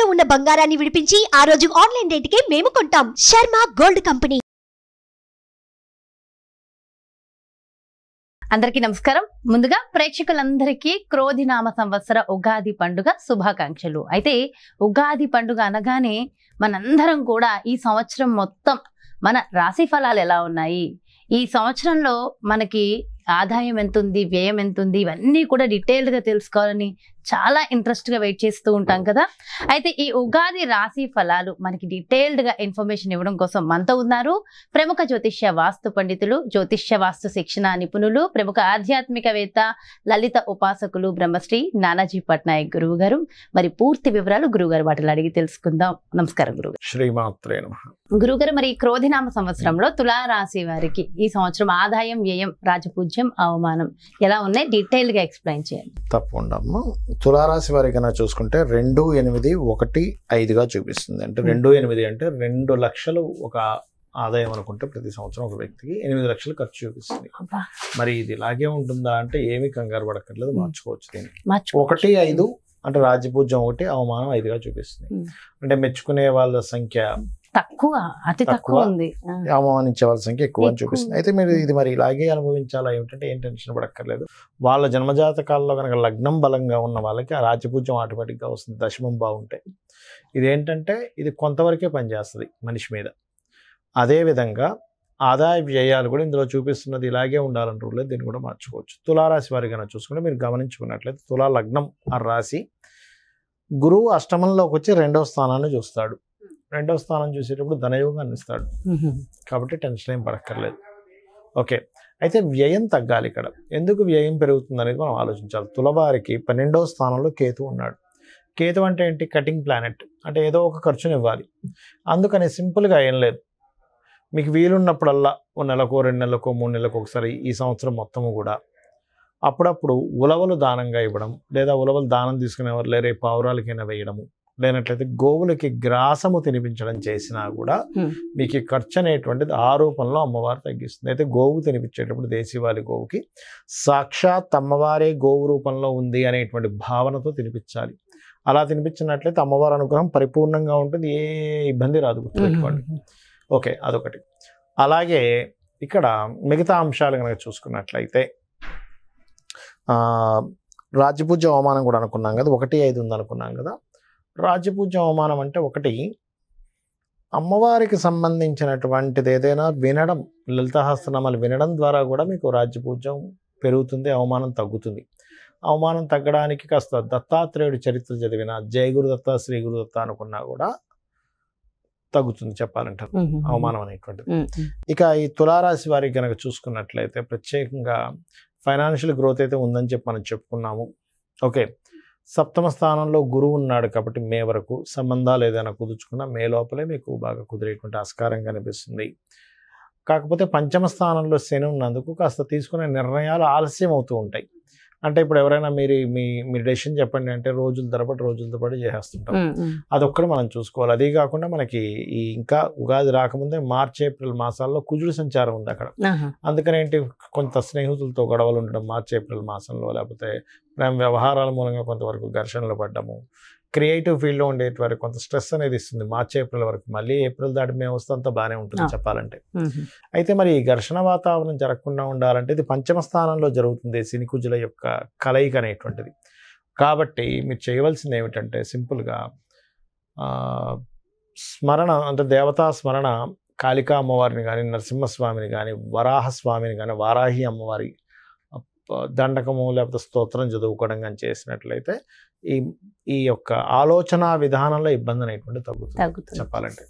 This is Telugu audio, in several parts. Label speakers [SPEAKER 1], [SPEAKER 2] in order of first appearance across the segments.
[SPEAKER 1] తాకట్టులో ఉన్న బంగారాన్ని విడిపించి ఆ రోజు ఆన్లైన్ రేటుకే మేము కొంటాం. Sharma gold company.
[SPEAKER 2] అందరికీ నమస్కారం. ముందుగా ప్రేక్షకులందరికీ క్రోధినామ సంవత్సర ఉగాది పండుగ శుభాకాంక్షలు. అయితే ఉగాది పండుగ అనగానే మనందరం కూడా ఈ సంవత్సరం మొత్తం మన రాశి ఫలాలు ఎలా ఉన్నాయి, ఈ సంవత్సరంలో మనకి ఆదాయం ఎంత ఉంది, వ్యయం ఎంత ఉంది, ఇవన్నీ కూడా డీటెయిల్డ్గా తెలుసుకోవాలని చాలా ఇంట్రెస్ట్గా వెయిట్ చేస్తూ ఉంటాం కదా. అయితే ఈ ఉగాది రాశి ఫలాలు మనకి డీటెయిల్డ్గా ఇన్ఫర్మేషన్ ఇవ్వడం కోసం మనతో ఉన్నారు ప్రముఖ జ్యోతిష్య వాస్తు పండితులు, జ్యోతిష్య వాస్తు శిక్షణ నిపుణులు, ప్రముఖ ఆధ్యాత్మికవేత్త, లలిత ఉపాసకులు బ్రహ్మశ్రీ నానాజీ పట్నాయక్ గురువు గారు. మరి పూర్తి వివరాలు గురువుగారు వాటిలో అడిగి తెలుసుకుందాం. నమస్కారం గురుగారు.
[SPEAKER 3] శ్రీమాత్రే నమః.
[SPEAKER 2] గురుగారు, మరి క్రోధినామ సంవత్సరంలో తులారాశి వారికి ఈ సంవత్సరం ఆదాయం, వ్యయం, రాజపూజ్యం, అవమానం ఎలా ఉన్నాయి డీటెయిల్ గా ఎక్స్ప్లెయిన్ చేయండి.
[SPEAKER 3] తప్పకుండా అమ్మ. తులారాశి వారికి కన్నా చూసుకుంటే 2, 8, 1, 5గా చూపిస్తుంది. అంటే 2, 8 అంటే 2 లక్షలు ఒక ఆదాయం అనుకుంటే ప్రతి సంవత్సరం ఒక వ్యక్తికి 8 లక్షలు ఖర్చు చూపిస్తుంది. మరి ఇది ఇలాగే ఉంటుందా అంటే ఏమీ కంగారు పడక్కర్లేదు, మార్చుకోవచ్చు దీన్ని. 1, 5 అంటే రాజ్యపూజ్యం 1, అవమానం 5గా చూపిస్తుంది. అంటే మెచ్చుకునే వాళ్ళ సంఖ్య
[SPEAKER 2] తక్కువ, అతి తక్కువ ఉంది,
[SPEAKER 3] అవమానించే వాళ్ళ సంఖ్య ఎక్కువ అని చూపిస్తుంది. అయితే మీరు ఇది మరి ఇలాగే అనుభవించాలా ఏమిటంటే ఏం టెన్షన్ పడక్కర్లేదు. వాళ్ళ జన్మజాతకాల్లో కనుక లగ్నం బలంగా ఉన్న వాళ్ళకి ఆ రాజ్యపూజ్యం ఆటోమేటిక్గా వస్తుంది, దశమం బాగుంటాయి. ఇదేంటంటే ఇది కొంతవరకే పనిచేస్తుంది మనిషి మీద. అదేవిధంగా ఆదాయ వ్యయాలు కూడా ఇందులో చూపిస్తున్నది ఇలాగే ఉండాలంటారు, దీన్ని కూడా మార్చుకోవచ్చు. తులారాశి వారి కనుక చూసుకుంటే మీరు గమనించుకున్నట్లయితే తులా లగ్నం ఆ రాశి, గురువు అష్టమంలోకి వచ్చి 2వ స్థానాన్ని చూస్తాడు. 2వ స్థానం చూసేటప్పుడు ధనయోగాన్ని ఇస్తాడు, కాబట్టి టెన్షన్ ఏం పడక్కర్లేదు. ఓకే, అయితే వ్యయం తగ్గాలి. ఇక్కడ ఎందుకు వ్యయం పెరుగుతుంది అనేది మనం ఆలోచించాలి. తులవారికి 12వ స్థానంలో కేతు ఉన్నాడు. కేతు అంటే ఏంటి? Cutting planet. అంటే ఏదో ఒక ఖర్చుని ఇవ్వాలి. అందుకని సింపుల్గా ఏం లేదు, మీకు వీలున్నప్పుడల్లా ఓ నెలకో 2 నెలలకో 3 నెలలకు ఒకసారి ఈ సంవత్సరం మొత్తము కూడా అప్పుడప్పుడు ఉలవలు దానంగా ఇవ్వడం, లేదా ఉలవలు దానం తీసుకునేవారు లేరే పావురాలకైనా వేయడము, లేనట్లయితే గోవులకి గ్రాసము తినిపించడం చేసినా కూడా మీకు ఖర్చు అనేటువంటిది ఆ రూపంలో అమ్మవారు తగ్గిస్తుంది. అయితే గోవు తినిపించేటప్పుడు దేశీవాలి గోవుకి సాక్షాత్ అమ్మవారే గోవు రూపంలో ఉంది అనేటువంటి భావనతో తినిపించాలి. అలా తినిపించినట్లయితే అమ్మవారి అనుగ్రహం పరిపూర్ణంగా ఉంటుంది, ఏ ఇబ్బంది రాదు, గుర్తుపెట్టుకోండి. ఓకే, అదొకటి. అలాగే ఇక్కడ మిగతా అంశాలు కనుక చూసుకున్నట్లయితే రాజ్యపూజ్య అవమానం కూడా అనుకున్నాం కదా, 1, 5 ఉందనుకున్నాం కదా. రాజ్యపూజ్య అవమానం అంటే ఒకటి, అమ్మవారికి సంబంధించినటువంటిది ఏదైనా వినడం, లలితాసహస్రనామాలు వినడం ద్వారా కూడా మీకు రాజ్యపూజ్యం పెరుగుతుంది, అవమానం తగ్గుతుంది. అవమానం తగ్గడానికి కాస్త దత్తాత్రేయుడి చరిత్ర చదివిన జయ గురుదత్త, శ్రీ గురుదత్త అనుకున్నా కూడా తగ్గుతుంది చెప్పాలంటే అవమానం అనేటువంటిది. ఇక ఈ తులారాశి వారికి కనుక చూసుకున్నట్లయితే ప్రత్యేకంగా ఫైనాన్షియల్ గ్రోత్ అయితే ఉందని చెప్పి మనం చెప్పుకున్నాము. ఓకే, 7వ స్థానంలో గురువు ఉన్నాడు కాబట్టి మే వరకు సంబంధాలు ఏదైనా కుదుర్చుకున్నా మే లోపలే మీకు బాగా కుదిరేటువంటి ఆస్కారం కనిపిస్తుంది. కాకపోతే 5వ స్థానంలో శని ఉన్నందుకు కాస్త తీసుకునే నిర్ణయాలు ఆలస్యం అవుతూ ఉంటాయి. అంటే ఇప్పుడు ఎవరైనా మీ డెసిషన్ చెప్పండి అంటే రోజుల తరబడి చేసేస్తుంటాం. అదొక్కటి మనం చూసుకోవాలి. అదే కాకుండా మనకి ఈ ఇంకా ఉగాది రాకముందే మార్చ్, ఏప్రిల్ మాసాల్లో కుజుడు సంచారం ఉంది అక్కడ. అందుకని ఏంటి, కొంత స్నేహితులతో గొడవలు ఉండడం మార్చ్, ఏప్రిల్ మాసంలో, లేకపోతే ప్రేమ వ్యవహారాల మూలంగా కొంతవరకు ఘర్షణలు పడ్డము, క్రియేటివ్ ఫీల్డ్లో ఉండేటి వరకు కొంత స్ట్రెస్ అనేది ఇస్తుంది మార్చ్, ఏప్రిల్ వరకు. మళ్ళీ ఏప్రిల్ దాటి మేము వస్తే అంతా బాగానే ఉంటుంది చెప్పాలంటే. అయితే మరి ఈ ఘర్షణ వాతావరణం జరగకుండా ఉండాలంటే ఇది 5వ స్థానంలో జరుగుతుంది, శని కుజుల యొక్క కలయిక అనేటువంటిది. కాబట్టి మీరు చేయవలసింది ఏమిటంటే సింపుల్గా స్మరణ, అంటే దేవతా స్మరణ, కాళికా అమ్మవారిని కానీ, నరసింహస్వామిని కానీ, వరాహస్వామిని కానీ, వారాహి అమ్మవారి దండకము లేకపోతే స్తోత్రం చదువుకోవడం కానీ చేసినట్లయితే ఈ యొక్క ఆలోచన విధానంలో ఇబ్బంది అనేటువంటి తగ్గుతుంది చెప్పాలంటే.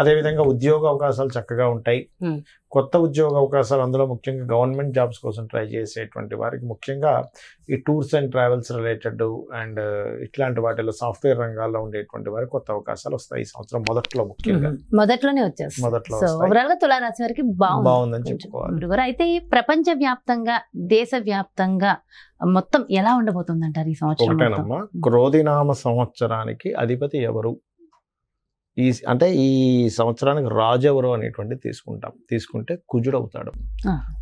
[SPEAKER 3] అదేవిధంగా ఉద్యోగ అవకాశాలు చక్కగా ఉంటాయి. కొత్త ఉద్యోగ అవకాశాలు, అందులో ముఖ్యంగా గవర్నమెంట్ జాబ్స్ కోసం ట్రై చేసేటువంటి వారికి ముఖ్యంగా ఈ tours and travels related and ఇట్లాంటి వాటిలో సాఫ్ట్వేర్ రంగాల్లో ఉండేటువంటి వారికి కొత్త అవకాశాలు వస్తాయి ఈ సంవత్సరం మొదట్లో. ముఖ్యంగా మొదట్లోనే
[SPEAKER 2] వచ్చేస్తాయి. తులారాశి వారికి
[SPEAKER 3] బాగుందని చెప్పుకోవాలి.
[SPEAKER 2] అయితే ప్రపంచ వ్యాప్తంగా, దేశ వ్యాప్తంగా మొత్తం ఎలా ఉండబోతుంది అంటారు ఈ సంవత్సరం?
[SPEAKER 3] ఒకటేనమ్మా, క్రోధినామ సంవత్సరానికి అధిపతి ఎవరు, అంటే ఈ సంవత్సరానికి రాజు ఎవరు అనేటువంటి తీసుకుంటే కుజుడు అవుతాడు.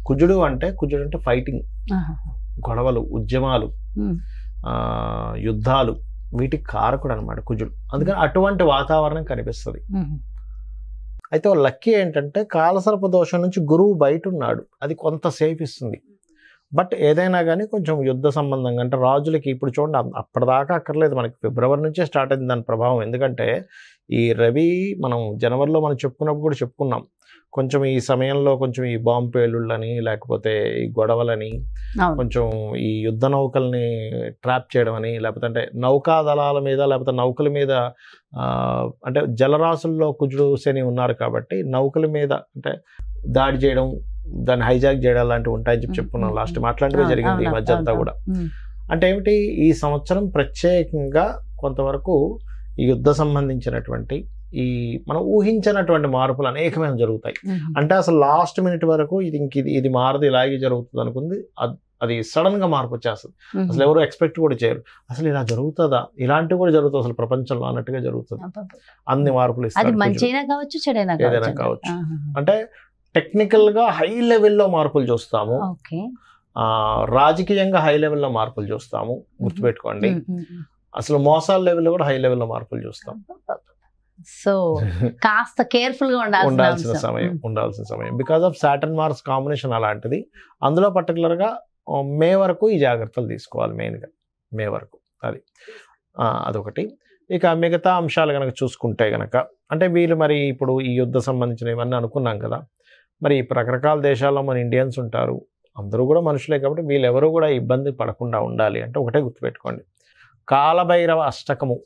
[SPEAKER 3] కుజుడు అంటే ఫైటింగ్, గొడవలు, ఉద్యమాలు, యుద్ధాలు, వీటికి కారకుడు అనమాట కుజుడు. అందుకని అటువంటి వాతావరణం కనిపిస్తుంది. అయితే లక్కీ ఏంటంటే కాలసర్ప దోషం నుంచి గురువు బయట ఉన్నాడు, అది కొంత సేఫ్ ఇస్తుంది. బట్ ఏదైనా కానీ కొంచెం యుద్ధ సంబంధంగా అంటే రాజులకి ఇప్పుడు చూడండి అప్పటిదాకా అక్కర్లేదు, మనకి ఫిబ్రవరి నుంచే స్టార్ట్ అయింది దాని ప్రభావం. ఎందుకంటే ఈ రవి మనం జనవరిలో మనం చెప్పుకున్నప్పుడు కూడా చెప్పుకున్నాం, కొంచెం ఈ సమయంలో కొంచెం ఈ బాంబు పేలుళ్ళని లేకపోతే ఈ గొడవలని కొంచెం ఈ యుద్ధ నౌకల్ని ట్రాప్ చేయడం అని, లేకపోతే అంటే నౌకా దళాల మీద లేకపోతే నౌకల మీద అంటే జలరాశుల్లో కుజుడు శని ఉన్నారు కాబట్టి నౌకల మీద అంటే దాడి చేయడం, దాన్ని హైజాక్ చేయడం లాంటివి ఉంటాయని చెప్పుకున్నాం లాస్ట్ మాట్లాడితే జరిగింది ఈ మధ్య అంతా కూడా. అంటే ఏమిటి, ఈ సంవత్సరం ప్రత్యేకంగా కొంతవరకు ఈ యుద్ధ సంబంధించినటువంటి ఈ మనం ఊహించినటువంటి మార్పులు అనేకమైన జరుగుతాయి. అంటే అసలు లాస్ట్ మినిట్ వరకు ఇది మారదు, ఇలాగే జరుగుతుంది అనుకుంది, అది సడన్ గా మార్పు వచ్చేస్తుంది. అసలు ఎవరు ఎక్స్పెక్ట్ కూడా చేయరు, అసలు ఇలా జరుగుతుందా, ఇలాంటివి కూడా జరుగుతుంది అసలు ప్రపంచంలో అన్నట్టుగా జరుగుతుంది. అన్ని మార్పులు ఏదైనా కావచ్చు. అంటే టెక్నికల్ గా హై లెవెల్లో మార్పులు చూస్తాము, రాజకీయంగా హై లెవెల్లో మార్పులు చూస్తాము, గుర్తుపెట్టుకోండి. అసలు మోసాల లెవెల్లో కూడా హై లెవెల్లో మార్పులు చూస్తాం.
[SPEAKER 2] సో కాస్త కేర్ఫుల్ గా ఉండాల్సిన
[SPEAKER 3] సమయం because of Saturn Mars combination అలాంటిది. అందులో పర్టికులర్ గా మే వరకు ఈ జాగ్రత్తలు తీసుకోవాలి, మెయిన్గా మే వరకు. అదొకటి. ఇక మిగతా అంశాలు కనుక చూసుకుంటే కనుక అంటే వీళ్ళు మరి ఇప్పుడు ఈ యుద్ధ సంబంధించిన ఇవన్నీ అనుకున్నాం కదా, మరి రకరకాల దేశాల్లో మన ఇండియన్స్ ఉంటారు, అందరూ కూడా మనుషులే కాబట్టి వీళ్ళెవరూ కూడా ఇబ్బంది పడకుండా ఉండాలి అంటే ఒకటే గుర్తుపెట్టుకోండి, కాలభైరవ అష్టకము,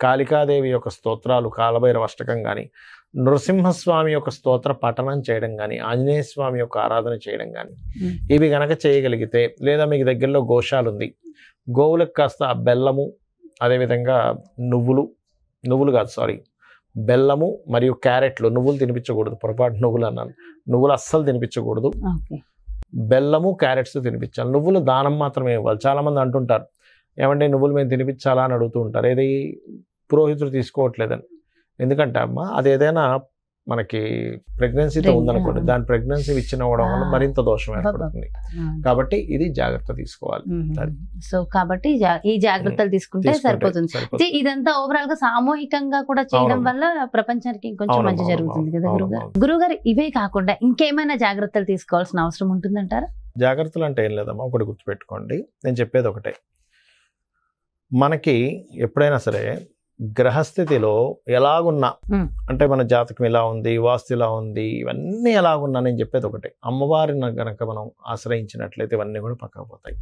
[SPEAKER 3] కాళికాదేవి యొక్క స్తోత్రాలు, కాలభైరవ అష్టకం కానీ, నృసింహస్వామి యొక్క స్తోత్ర పఠనం చేయడం కానీ, ఆంజనేయ స్వామి యొక్క ఆరాధన చేయడం కానీ, ఇవి గనక చేయగలిగితే, లేదా మీకు దగ్గరలో గోశాల ఉంది, గోవులకు కాస్త బెల్లము, అదేవిధంగా నువ్వులు కాదు సారీ బెల్లము మరియు క్యారెట్లు, నువ్వులు తినిపించకూడదు, పొరపాటు నువ్వులు అన్నాను, నువ్వులు అస్సలు తినిపించకూడదు, బెల్లము క్యారెట్స్ తినిపించాలి. నువ్వులు దానం మాత్రమే ఇవ్వాలి. చాలామంది అంటుంటారు ఏమంటే నువ్వులు మేము తినిపించాలా అని అడుగుతూ ఉంటారు, ఏది పురోహితుడు తీసుకోవట్లేదని. ఎందుకంటే అమ్మ అది ఏదైనా మనకి ప్రెగ్నెన్సీతో ఉందనుకోండి, దాని ప్రెగ్నెన్సీ ఇచ్చినవ్వడం వల్ల మరింత దోషం ఏర్పడుతుంది. కాబట్టి ఇది జాగ్రత్త తీసుకోవాలి.
[SPEAKER 2] సో కాబట్టి ఈ జాగ్రత్తలు తీసుకుంటే సరిపోతుంది. ఇదంతా ఓవరాల్ గా సామూహికంగా కూడా చేయడం వల్ల ప్రపంచానికి ఇంకొంచెం మంచి జరుగుతుంది కదా గురుగారు. గురుగారు ఇవే కాకుండా ఇంకేమైనా జాగ్రత్తలు తీసుకోవాల్సిన అవసరం ఉంటుందంటారా?
[SPEAKER 3] జాగ్రత్తలు అంటే ఏం లేదమ్మా, ఒకటి గుర్తుపెట్టుకోండి, నేను చెప్పేది ఒకటే, మనకి ఎప్పుడైనా సరే గ్రహస్థితిలో ఎలాగున్నా అంటే మన జాతకం ఎలా ఉంది, వాస్తు ఎలా ఉంది, ఇవన్నీ ఎలాగున్నా నేను చెప్పేది ఒకటే, అమ్మవారిని గనక మనం ఆశ్రయించినట్లయితే ఇవన్నీ కూడా పక్కకు పోతాయి.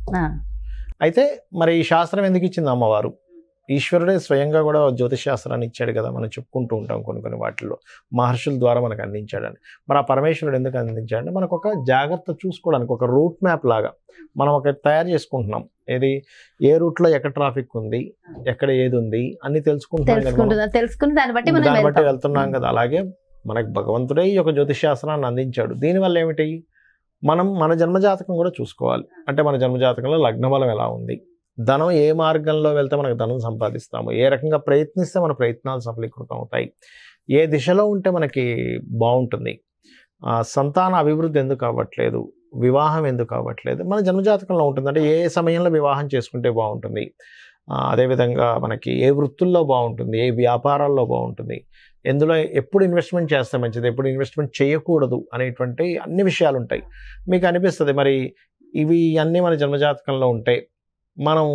[SPEAKER 3] అయితే మరి ఈ శాస్త్రం ఎందుకు ఇచ్చింది అమ్మవారు? ఈశ్వరుడే స్వయంగా కూడా జ్యోతిష్ శాస్త్రాన్ని ఇచ్చాడు కదా, మనం చెప్పుకుంటూ ఉంటాం కొన్ని వాటిల్లో మహర్షుల ద్వారా మనకు అందించాడని. మరి ఆ పరమేశ్వరుడు ఎందుకు అందించాడంటే మనకు ఒక జాగ్రత్త చూసుకోవడానికి, ఒక రూట్ మ్యాప్ లాగా మనం ఒక తయారు చేసుకుంటున్నాం. ఏది ఏ రూట్లో ఎక్కడ ట్రాఫిక్ ఉంది, ఎక్కడ ఏది ఉంది అన్ని
[SPEAKER 2] తెలుసుకుని దాన్ని బట్టి
[SPEAKER 3] వెళ్తున్నాం కదా. అలాగే మనకు భగవంతుడే ఈ యొక్క జ్యోతిష్ శాస్త్రాన్ని అందించాడు. దీనివల్ల ఏమిటి, మనం మన జన్మజాతకం కూడా చూసుకోవాలి. అంటే మన జన్మజాతకంలో లగ్నబలం ఎలా ఉంది, ధనం ఏ మార్గంలో వెళ్తే మనకు ధనం సంపాదిస్తాము, ఏ రకంగా ప్రయత్నిస్తే మన ప్రయత్నాలు సఫలీకృతం అవుతాయి, ఏ దిశలో ఉంటే మనకి బాగుంటుంది, సంతాన అభివృద్ధి ఎందుకు అవ్వట్లేదు, వివాహం ఎందుకు అవ్వట్లేదు, మన జన్మజాతకంలో ఉంటుంది. అంటే ఏ సమయంలో వివాహం చేసుకుంటే బాగుంటుంది, అదేవిధంగా మనకి ఏ వృత్తుల్లో బాగుంటుంది, ఏ వ్యాపారాల్లో బాగుంటుంది, ఎందులో ఎప్పుడు ఇన్వెస్ట్మెంట్ చేస్తే మంచిది, ఎప్పుడు ఇన్వెస్ట్మెంట్ చేయకూడదు అనేటువంటి అన్ని విషయాలు ఉంటాయి. మీకు అనిపిస్తుంది మరి ఇవి అన్నీ మన జన్మజాతకంలో ఉంటాయి, మనం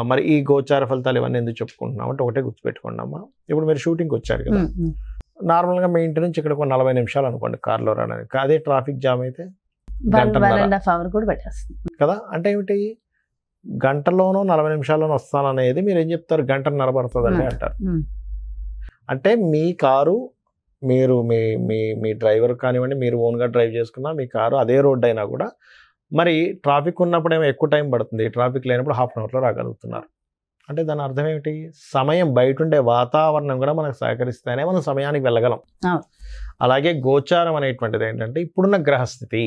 [SPEAKER 3] మరి ఈ గోచార ఫలితాలు ఇవన్నీ ఎందుకు చెప్పుకుంటున్నాం అంటే ఒకటే గుర్తుపెట్టుకోండి అమ్మా. ఇప్పుడు మీరు షూటింగ్కి వచ్చారు కదా, నార్మల్గా మీ ఇంటి నుంచి ఇక్కడ 40 నిమిషాలు అనుకోండి కార్లో రావడానికి, అదే ట్రాఫిక్ జామ్ అయితే కదా. అంటే ఏమిటి, గంటలోనో 40 నిమిషాల్లోనో వస్తాననేది మీరు ఏం చెప్తారు, గంటన్నర పడుతుందండి అంటారు. అంటే మీ కారు మీరు మీ డ్రైవర్ కానివ్వండి, మీరు ఓన్గా డ్రైవ్ చేసుకున్నా మీ కారు అదే రోడ్డు అయినా కూడా మరి ట్రాఫిక్ ఉన్నప్పుడు ఏమో ఎక్కువ టైం పడుతుంది, ట్రాఫిక్ లేనప్పుడు హాఫ్ అన్ అవర్లో రాగలుగుతున్నారు. అంటే దాని అర్థం ఏమిటి, సమయం బయట ఉండే వాతావరణం కూడా మనకు సహకరిస్తేనే మనం సమయానికి వెళ్ళగలం. అలాగే గోచారం అనేటువంటిది ఏంటంటే ఇప్పుడున్న గ్రహస్థితి,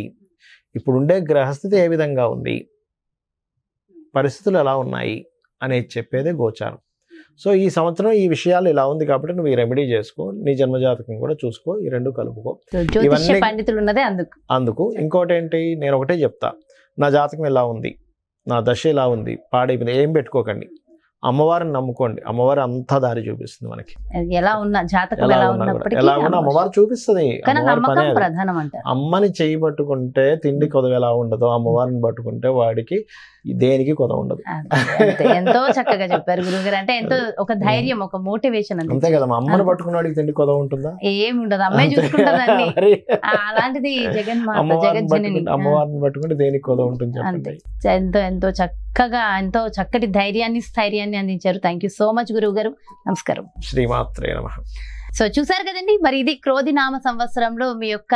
[SPEAKER 3] ఇప్పుడుండే గ్రహస్థితి ఏ విధంగా ఉంది, పరిస్థితులు ఎలా ఉన్నాయి అనేది చెప్పేదే గోచారం. సో ఈ సంవత్సరం ఈ విషయాలు ఇలా ఉంది కాబట్టి నువ్వు ఈ రెమెడీ చేసుకో, నీ జన్మజాతకం కూడా చూసుకో, ఈ రెండు కలుపుకో. అందుకు ఇంకోటి ఏంటి, నేను ఒకటే చెప్తా, నా జాతకం ఎలా ఉంది, నా దశ ఎలా ఉంది, పాడైపోయింది, ఏం పెట్టుకోకండి. అమ్మవారిని నమ్ముకోండి, అమ్మవారి అంతా దారి చూపిస్తుంది మనకి.
[SPEAKER 2] ఎలా ఉన్న జాతకం
[SPEAKER 3] ఎలా
[SPEAKER 2] ఎలా
[SPEAKER 3] ఉన్నా కూడా,
[SPEAKER 2] ఉన్నప్పటికీ
[SPEAKER 3] ఎలా ఉన్నా అమ్మవారు చూపిస్తుంది.
[SPEAKER 2] కానీ
[SPEAKER 3] అమ్మవారి పనే
[SPEAKER 2] నమ్మకం
[SPEAKER 3] అది.
[SPEAKER 2] ప్రధానం అంటారు.
[SPEAKER 3] అమ్మని చేయి పట్టుకుంటే తిండి కొదవ ఎలా ఉండదో, అమ్మవారిని పట్టుకుంటే వాడికి దేనికి కొదవ ఉండదు.
[SPEAKER 2] అంతే. ఎంతో చక్కగా చెప్పారు గురువుగారు. అంటే ఎంతో ఒక ధైర్యం, ఒక మోటివేషన్
[SPEAKER 3] అంతే కదా, మా అమ్మని పట్టుకున్న వాడికి తిండి కొదవ ఉంటుందా?
[SPEAKER 2] ఏమి ఉండదు, అమ్మాయి చూసుకుంటుందండి.
[SPEAKER 3] మరి
[SPEAKER 2] అలాంటిది జగన్మాత,
[SPEAKER 3] అమ్మవారిని
[SPEAKER 2] జగజ్జనని.
[SPEAKER 3] పట్టుకుంటే, అమ్మవారిని పట్టుకుంటే దేనికి కొదవ ఉంటుంది చెప్పండి.
[SPEAKER 2] ఎంతో ఎంతో చక్కగా, ఎంతో చక్కటి ధైర్యాన్ని, స్థైర్యాన్ని అందించారు. థ్యాంక్ యూ సో మచ్ గురువు గారు. నమస్కారం.
[SPEAKER 3] శ్రీమాత్రే నమః.
[SPEAKER 2] సో చూసారు కదండి, మరి ఇది క్రోధినామ సంవత్సరంలో మీ యొక్క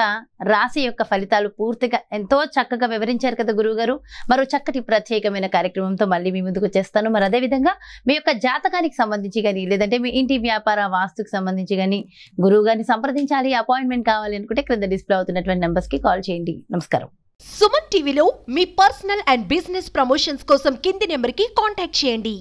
[SPEAKER 2] రాశి యొక్క ఫలితాలు పూర్తిగా ఎంతో చక్కగా వివరించారు కదా గురువు గారు. మరో చక్కటి ప్రత్యేకమైన కార్యక్రమంతో మళ్ళీ మీ ముందుకు వచ్చేస్తాను. మరి అదే విధంగా మీ యొక్క జాతకానికి సంబంధించి కానీ, లేదంటే మీ ఇంటి వ్యాపార వాస్తుకు సంబంధించి కానీ గురువు గారిని సంప్రదించాలి, అపాయింట్మెంట్ కావాలి అనుకుంటే క్రింద డిస్ప్లే అవుతున్నటువంటి నెంబర్స్ కి కాల్ చేయండి. నమస్కారం.
[SPEAKER 1] సుమన్ టీవీలో మీ పర్సనల్ అండ్ బిజినెస్ ప్రమోషన్స్ కోసం కింది నెంబర్కి కాంటాక్ట్ చేయండి.